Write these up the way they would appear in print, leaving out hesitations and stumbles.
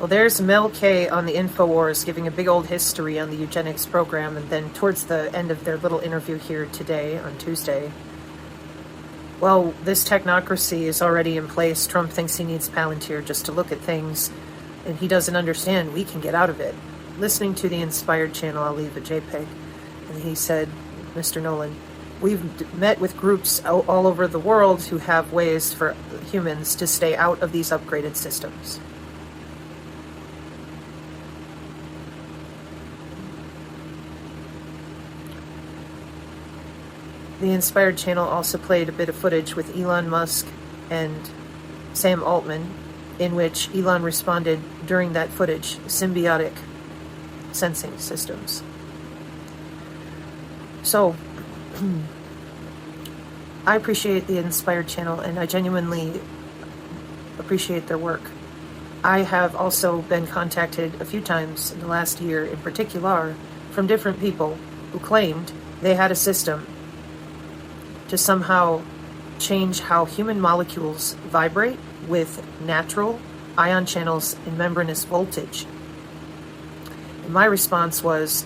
Well, there's Mel K on the InfoWars giving a big old history on the eugenics program, and then towards the end of their little interview here today, on Tuesday, well, this technocracy is already in place. Trump thinks he needs Palantir just to look at things, and he doesn't understand we can get out of it. Listening to the Inspired channel, I'll leave a JPEG, and he said, Mr. Nolan, we've met with groups all over the world who have ways for humans to stay out of these upgraded systems. The Inspired channel also played a bit of footage with Elon Musk and Sam Altman, in which Elon responded during that footage, symbiotic sensing systems. So, I appreciate the Inspired channel, and I genuinely appreciate their work. I have also been contacted a few times in the last year in particular from different people who claimed they had a system to somehow change how human molecules vibrate with natural ion channels and membranous voltage. And my response was,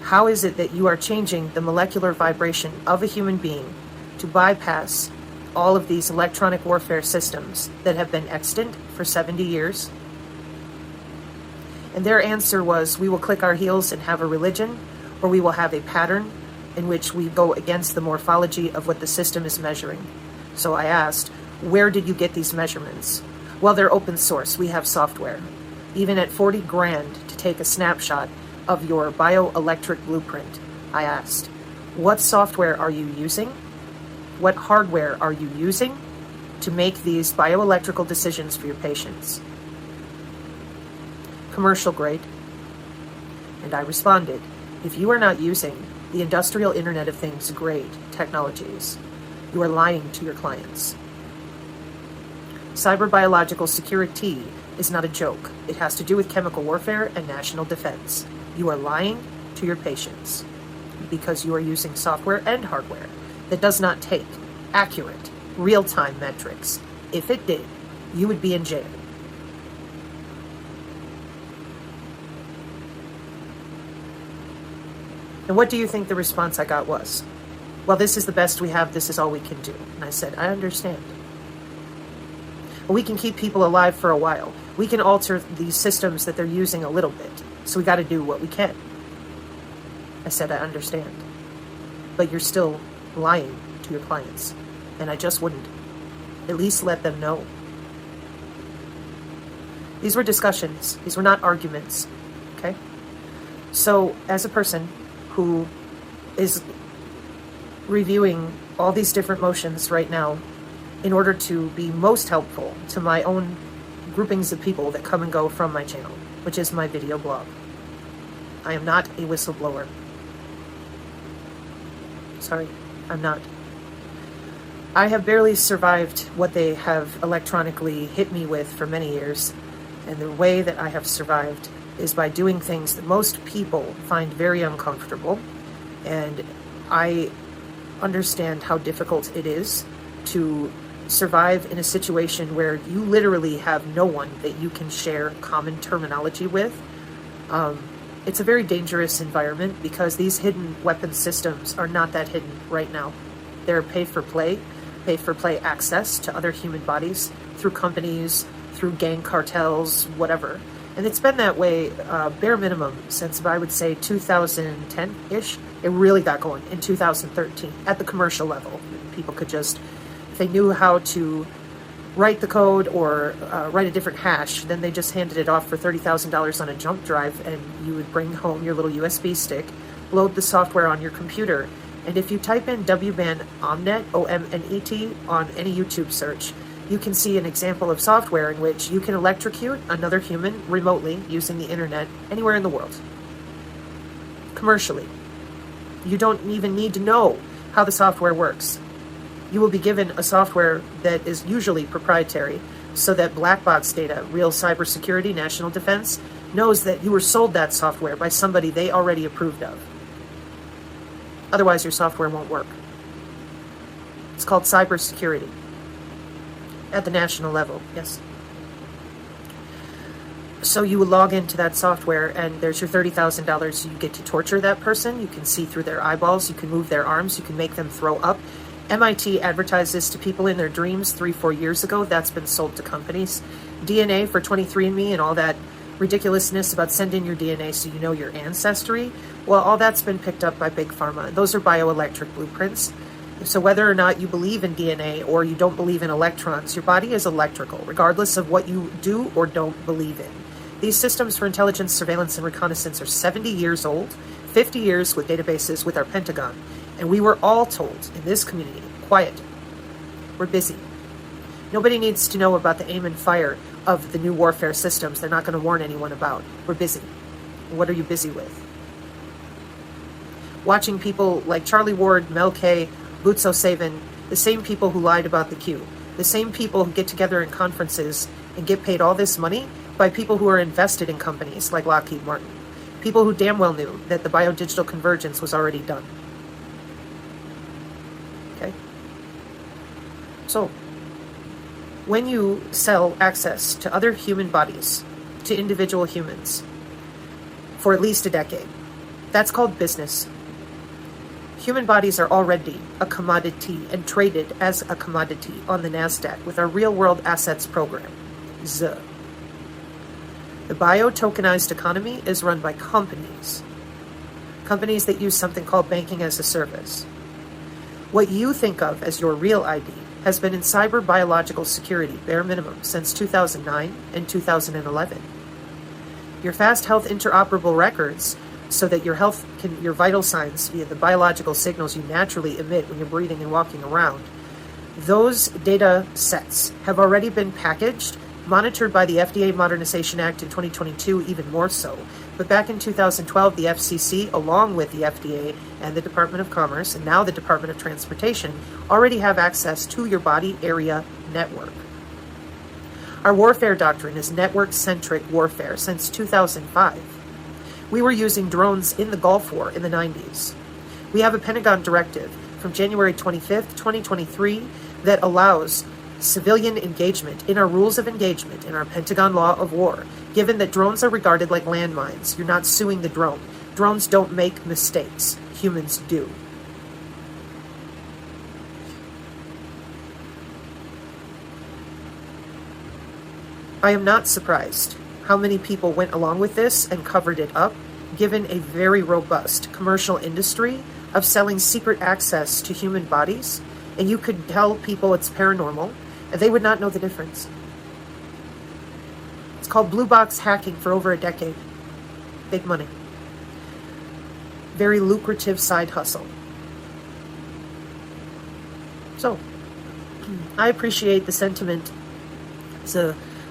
how is it that you are changing the molecular vibration of a human being to bypass all of these electronic warfare systems that have been extant for 70 years? And their answer was, we will click our heels and have a religion, or we will have a pattern in which we go against the morphology of what the system is measuring. So I asked, where did you get these measurements? Well, they're open source. We have software. Even at 40 grand to take a snapshot of your bioelectric blueprint, I asked, what software are you using? What hardware are you using to make these bioelectrical decisions for your patients? Commercial grade. And I responded, if you are not using the industrial Internet of Things grade technologies, you are lying to your clients. Cyber-biological security is not a joke. It has to do with chemical warfare and national defense. You are lying to your patients because you are using software and hardware that does not take accurate, real-time metrics. If it did, you would be in jail. And what do you think the response I got was? Well, this is the best we have. This is all we can do. And I said, I understand. But we can keep people alive for a while. We can alter these systems that they're using a little bit. So we got to do what we can. I said, I understand. But you're still lying to your clients. And I just wouldn't. At least let them know. These were discussions. These were not arguments. Okay? So, as a person who is reviewing all these different motions right now in order to be most helpful to my own groupings of people that come and go from my channel, which is my video blog. I am not a whistleblower. Sorry, I'm not. I have barely survived what they have electronically hit me with for many years, and the way that I have survived is by doing things that most people find very uncomfortable, and I understand how difficult it is to survive in a situation where you literally have no one that you can share common terminology with. It's a very dangerous environment because these hidden weapon systems are not that hidden right now. They're pay-for-play access to other human bodies through companies, through gang cartels, whatever. And it's been that way, bare minimum, since I would say 2010-ish. It really got going in 2013 at the commercial level. People could just, if they knew how to write the code or write a different hash, then they just handed it off for $30,000 on a jump drive, and you would bring home your little USB stick, load the software on your computer, and if you type in WBAN Omnet, O-M-N-E-T, on any YouTube search, you can see an example of software in which you can electrocute another human remotely using the internet anywhere in the world. Commercially. You don't even need to know how the software works. You will be given a software that is usually proprietary so that black box data, real cybersecurity, national defense, knows that you were sold that software by somebody they already approved of. Otherwise, your software won't work. It's called cybersecurity. At the national level, yes. So you would log into that software and there's your $30,000. You get to torture that person. You can see through their eyeballs. You can move their arms. You can make them throw up. MIT advertised this to people in their dreams 3-4 years ago. That's been sold to companies. DNA for 23andMe and all that ridiculousness about send in your DNA so you know your ancestry. Well, all that's been picked up by Big Pharma. Those are bioelectric blueprints. So whether or not you believe in DNA or you don't believe in electrons, your body is electrical, regardless of what you do or don't believe in. These systems for intelligence, surveillance, and reconnaissance are 70 years old, 50 years with databases with our Pentagon. And we were all told in this community, quiet, we're busy. Nobody needs to know about the aim and fire of the new warfare systems they're not going to warn anyone about. We're busy. What are you busy with? Watching people like Charlie Ward, Mel K, Boots O'Savin, the same people who lied about the Q, the same people who get together in conferences and get paid all this money by people who are invested in companies like Lockheed Martin, people who damn well knew that the biodigital convergence was already done. Okay? So, when you sell access to other human bodies, to individual humans, for at least a decade, that's called business. Human bodies are already a commodity and traded as a commodity on the NASDAQ with our real-world assets program. The bio-tokenized economy is run by companies. Companies that use something called banking as a service. What you think of as your real ID has been in cyber biological security, bare minimum, since 2009 and 2011. Your fast health interoperable records so that your your vital signs via the biological signals you naturally emit when you're breathing and walking around, those data sets have already been packaged, monitored by the FDA Modernization Act in 2022, even more so. But back in 2012, the FCC, along with the FDA and the Department of Commerce, and now the Department of Transportation, already have access to your body area network. Our warfare doctrine is network-centric warfare since 2005. We were using drones in the Gulf War in the 90s. We have a Pentagon directive from January 25th, 2023 that allows civilian engagement in our rules of engagement in our Pentagon law of war, given that drones are regarded like landmines. You're not suing the drone. Drones don't make mistakes. Humans do. I am not surprised how many people went along with this and covered it up, given a very robust commercial industry of selling secret access to human bodies, and you could tell people it's paranormal, and they would not know the difference. It's called blue box hacking for over a decade. Big money. Very lucrative side hustle. So, I appreciate the sentiment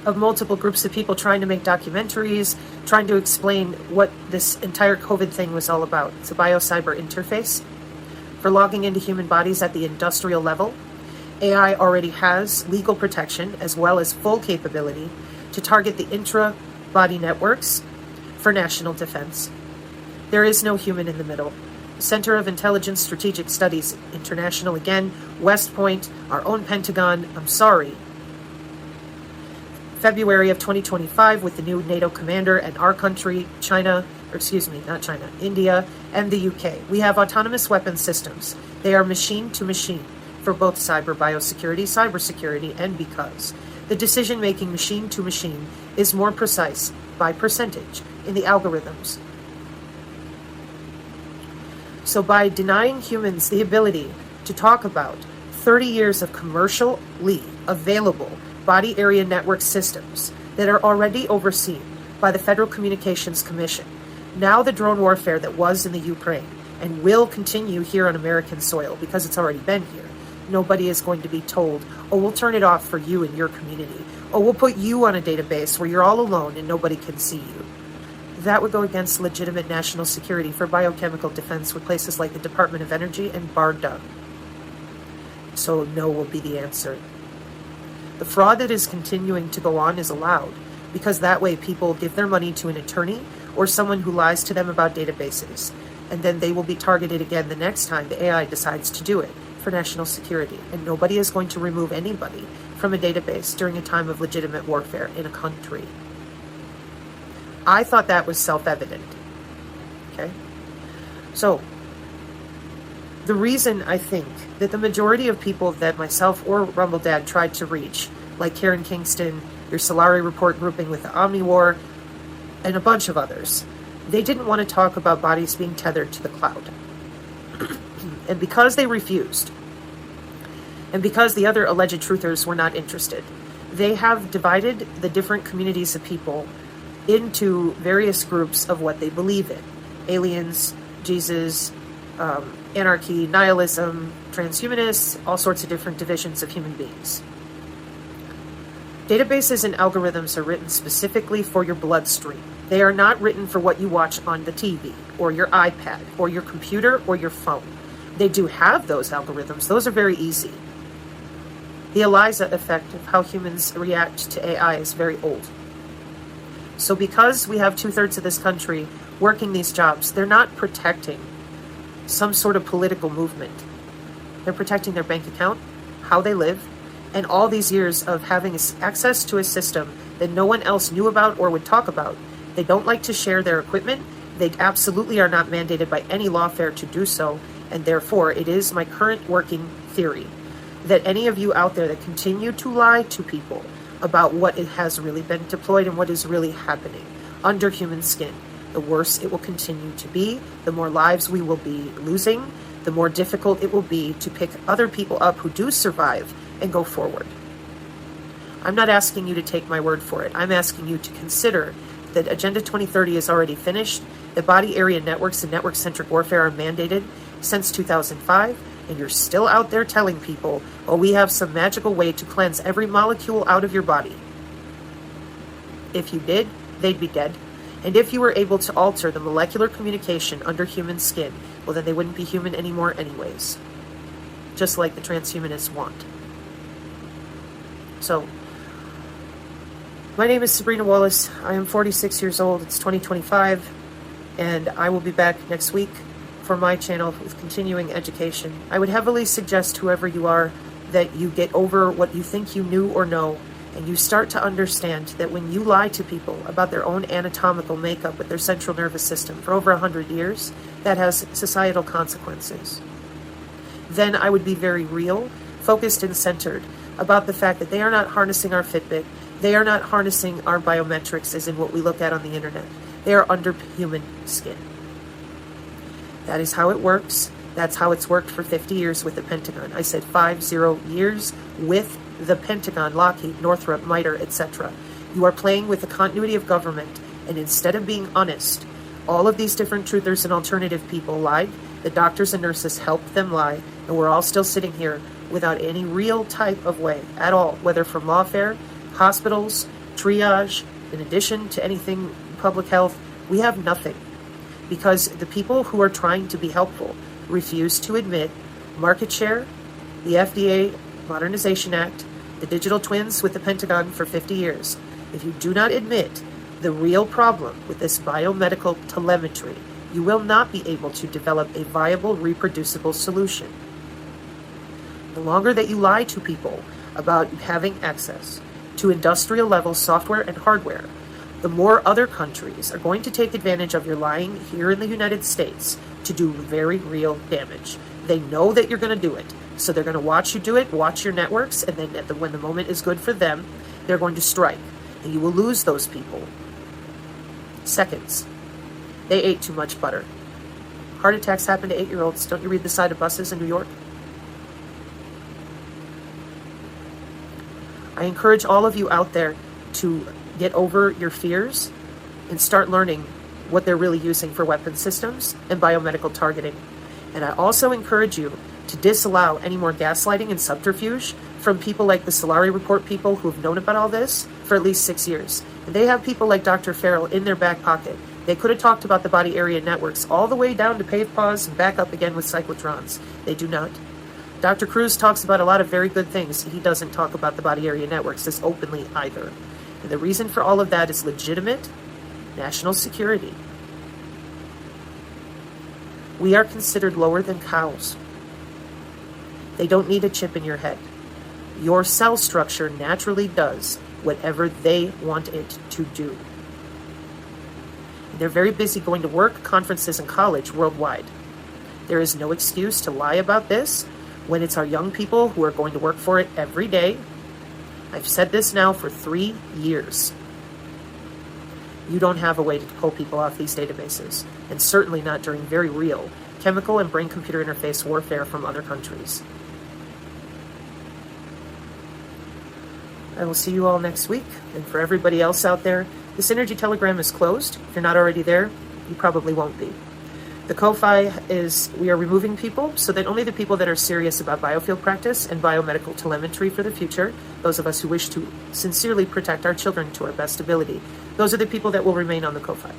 of multiple groups of people trying to make documentaries, trying to explain what this entire COVID thing was all about. It's a bio-cyber interface for logging into human bodies at the industrial level. AI already has legal protection as well as full capability to target the intra-body networks for national defense. There is no human in the middle. Center of Intelligence Strategic Studies International, again, West Point, our own Pentagon, I'm sorry. February of 2025 with the new NATO commander and our country, India and the UK. We have autonomous weapon systems. They are machine to machine for both biosecurity, cybersecurity, and because the decision-making machine to machine is more precise by percentage in the algorithms. So by denying humans the ability to talk about 30 years of commercially available body area network systems that are already overseen by the Federal Communications Commission, now the drone warfare that was in the Ukraine and will continue here on American soil because it's already been here, nobody is going to be told, oh, we'll turn it off for you and your community. Oh, we'll put you on a database where you're all alone and nobody can see you. That would go against legitimate national security for biochemical defense with places like the Department of Energy and BARDA. So no will be the answer. The fraud that is continuing to go on is allowed because that way people give their money to an attorney or someone who lies to them about databases, and then they will be targeted again the next time the AI decides to do it for national security, and nobody is going to remove anybody from a database during a time of legitimate warfare in a country. I thought that was self-evident. Okay? So, the reason I think that the majority of people that myself or Rumble Dad tried to reach, like Karen Kingston, your Solari Report grouping with the Omnivore, and a bunch of others, they didn't want to talk about bodies being tethered to the cloud. And because they refused, and because the other alleged truthers were not interested, they have divided the different communities of people into various groups of what they believe in. Aliens, Jesus, anarchy, nihilism, transhumanists, all sorts of different divisions of human beings. Databases and algorithms are written specifically for your bloodstream. They are not written for what you watch on the TV, or your iPad, or your computer, or your phone. They do have those algorithms. Those are very easy. The ELIZA effect of how humans react to AI is very old. So because we have 2/3 of this country working these jobs, they're not protecting some sort of political movement. They're protecting their bank account, how they live, and all these years of having access to a system that no one else knew about or would talk about. They don't like to share their equipment. They absolutely are not mandated by any lawfare to do so, and therefore it is my current working theory that any of you out there that continue to lie to people about what it has really been deployed and what is really happening under human skin, the worse it will continue to be, the more lives we will be losing, the more difficult it will be to pick other people up who do survive and go forward. I'm not asking you to take my word for it. I'm asking you to consider that Agenda 2030 is already finished, that body area networks and network-centric warfare are mandated since 2005, and you're still out there telling people, oh, we have some magical way to cleanse every molecule out of your body. If you did, they'd be dead. And if you were able to alter the molecular communication under human skin, well, then they wouldn't be human anymore anyways. Just like the transhumanists want. So, my name is Sabrina Wallace. I am 46 years old. It's 2025. And I will be back next week for my channel with continuing education. I would heavily suggest, whoever you are, that you get over what you think you knew or know, and you start to understand that when you lie to people about their own anatomical makeup with their central nervous system for over 100 years, that has societal consequences. Then I would be very real, focused and centered about the fact that they are not harnessing our Fitbit, they are not harnessing our biometrics as in what we look at on the internet. They are under human skin. That is how it works. That's how it's worked for 50 years with the Pentagon. I said 50 years with the Pentagon, Lockheed, Northrop, MITRE, etc. You are playing with the continuity of government, and instead of being honest, all of these different truthers and alternative people lied. The doctors and nurses helped them lie, and we're all still sitting here without any real type of way at all, whether from lawfare, hospitals, triage, in addition to anything public health. We have nothing. Because the people who are trying to be helpful refuse to admit market share, the FDA Modernization Act, the digital twins with the Pentagon for 50 years. If you do not admit the real problem with this biomedical telemetry, you will not be able to develop a viable, reproducible solution. The longer that you lie to people about having access to industrial level software and hardware, the more other countries are going to take advantage of your lying here in the United States to do very real damage. They know that you're going to do it, so they're going to watch you do it, watch your networks, and then when the moment is good for them, they're going to strike, and you will lose those people. Seconds. They ate too much butter. Heart attacks happen to 8-year-olds. Don't you read the side of buses in New York? I encourage all of you out there to get over your fears and start learning what they're really using for weapon systems and biomedical targeting. And I also encourage you to disallow any more gaslighting and subterfuge from people like the Solari Report people who have known about all this for at least 6 years. And they have people like Dr. Farrell in their back pocket. They could have talked about the body area networks all the way down to pave pause and back up again with cyclotrons. They do not. Dr. Cruz talks about a lot of very good things. He doesn't talk about the body area networks as openly either. And the reason for all of that is legitimate national security. We are considered lower than cows. They don't need a chip in your head. Your cell structure naturally does whatever they want it to do. They're very busy going to work, conferences, and college worldwide. There is no excuse to lie about this when it's our young people who are going to work for it every day. I've said this now for 3 years. You don't have a way to pull people off these databases, and certainly not during very real chemical and brain-computer interface warfare from other countries. I will see you all next week, and for everybody else out there, the Synergy Telegram is closed. If you're not already there, you probably won't be. The Ko-Fi is, we are removing people so that only the people that are serious about biofield practice and biomedical telemetry for the future, those of us who wish to sincerely protect our children to our best ability, those are the people that will remain on the Ko-Fi.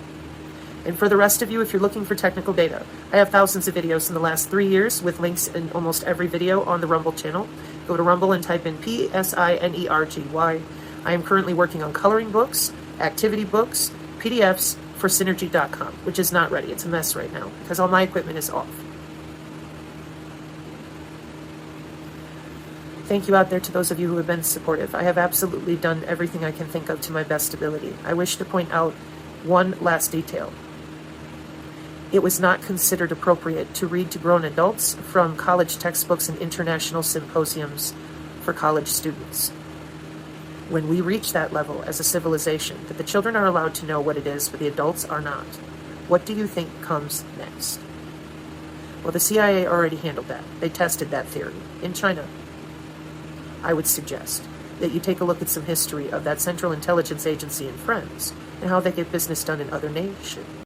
And for the rest of you, if you're looking for technical data, I have thousands of videos in the last 3 years with links in almost every video on the Rumble channel. Go to Rumble and type in PSINERGY. I am currently working on coloring books, activity books, PDFs for Synergy.com, which is not ready. It's a mess right now because all my equipment is off. Thank you out there to those of you who have been supportive. I have absolutely done everything I can think of to my best ability. I wish to point out one last detail. It was not considered appropriate to read to grown adults from college textbooks and international symposiums for college students. When we reach that level as a civilization, that the children are allowed to know what it is, but the adults are not, what do you think comes next? Well, the CIA already handled that. They tested that theory in China. I would suggest that you take a look at some history of that Central Intelligence Agency and friends and how they get business done in other nations.